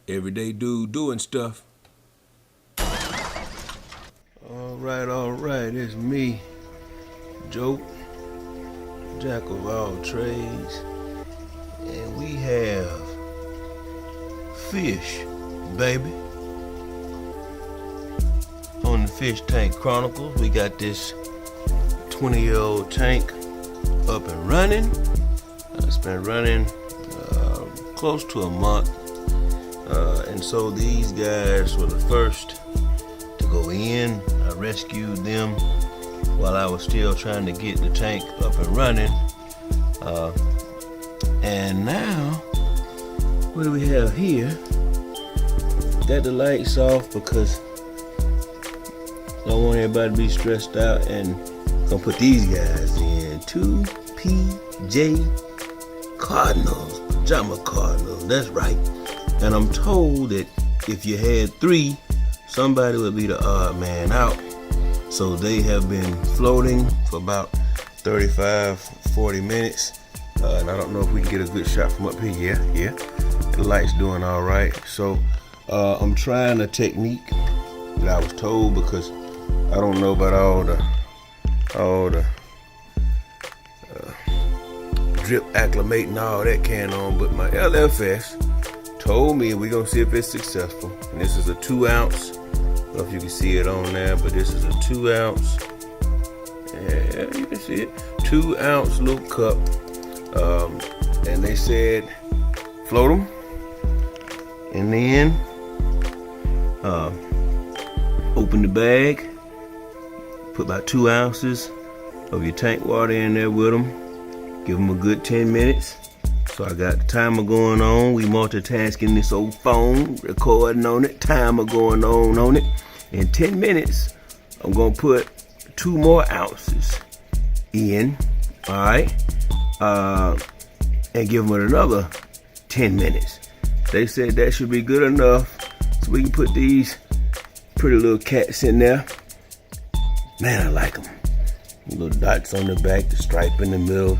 Everyday dude doing stuff. All right, it's me, J.O.A.T, jack of all trades, and we have fish, baby. On the Fish Tank Chronicles, we got this 20-year-old tank up and running. It's been running close to a month. And so these guys were the first to go in. I rescued them while I was still trying to get the tank up and running. And now, what do we have here? Got the lights off because I don't want everybody to be stressed out, and gonna put these guys in. 2 Cardinals, Pajama Cardinals, that's right. And I'm told that if you had 3, somebody would be the odd man out. So they have been floating for about 35-40 minutes. And I don't know if we can get a good shot from up here. Yeah. The light's doing all right. So I'm trying a technique that I was told, because I don't know about all the drip, acclimate, and all that can on, but my LFS told me we're gonna see if it's successful. And this is a 2 ounce. I don't know if you can see it on there, but this is a 2 ounce. Yeah, you can see it. 2 ounce little cup. And they said float them, and then open the bag, put about 2 ounces of your tank water in there with them. Give them a good 10 minutes. So I got the timer going on. We multitasking this old phone, recording on it, timer going on it. In 10 minutes, I'm gonna put 2 more ounces in, all right? And give them another 10 minutes. They said that should be good enough, so we can put these pretty little cats in there. Man, I like them. Little dots on the back, the stripe in the middle.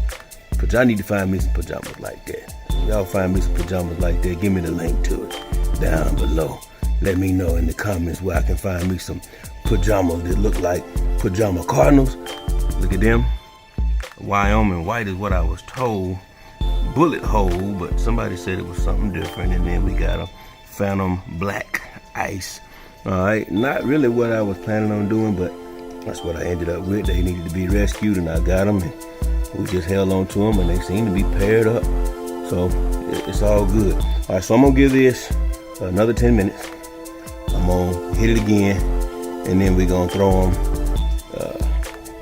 I need to find me some pajamas like that. Y'all find me some pajamas like that, give me the link to it down below. Let me know in the comments where I can find me some pajamas that look like Pajama Cardinals. Look at them. Wyoming white is what I was told. Bullet hole, but somebody said it was something different. And then we got a Phantom Black Ice. All right, not really what I was planning on doing, but that's what I ended up with. They needed to be rescued, and I got them. And we just held on to them, and they seem to be paired up. So it's all good. All right, so I'm gonna give this another 10 minutes. I'm gonna hit it again, and then we're gonna throw them,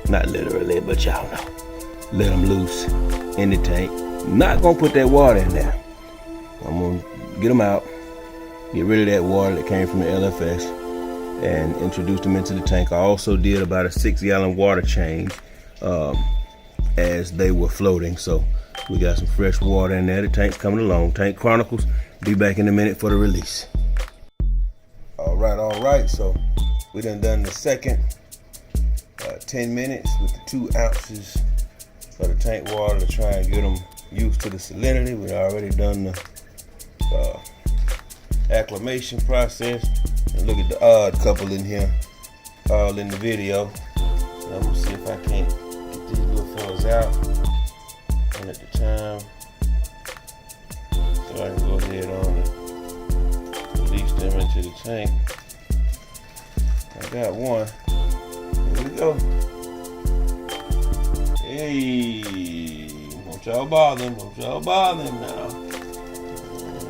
not literally, but y'all know, let them loose in the tank. Not gonna put that water in there. I'm gonna get them out, get rid of that water that came from the LFS, and introduce them into the tank. I also did about a 6-gallon water change as they were floating. So we got some fresh water in there. The tank's coming along. Tank Chronicles, be back in a minute for the release. All right. So we done the second 10 minutes with the 2 ounces of the tank water to try and get them used to the salinity. We already done the acclimation process. And look at the odd couple in here, all in the video. So I'm gonna see if I can't get these little fellas out one at the time, so I can go ahead on and release them into the tank. I got one. Here we go. Hey, don't y'all bother him. Now.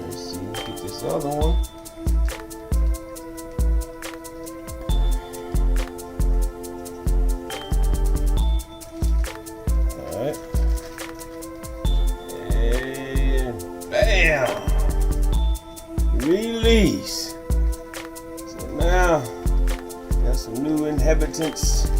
Let's see, get this other one. Alright. And bam! Release. So now, got some new inhabitants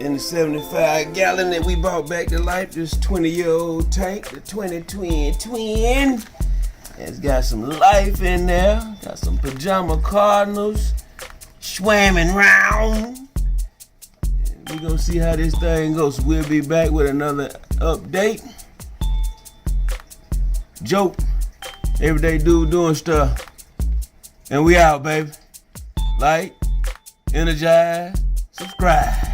in the 75-gallon that we brought back to life. This 20-year-old tank, the 20 twin. It's got some life in there. Got some Pajama Cardinals swimming round. We're gonna see how this thing goes. We'll be back with another update. J.O.A.T Everyday dude doing stuff. And we out, baby. Like, energize, subscribe.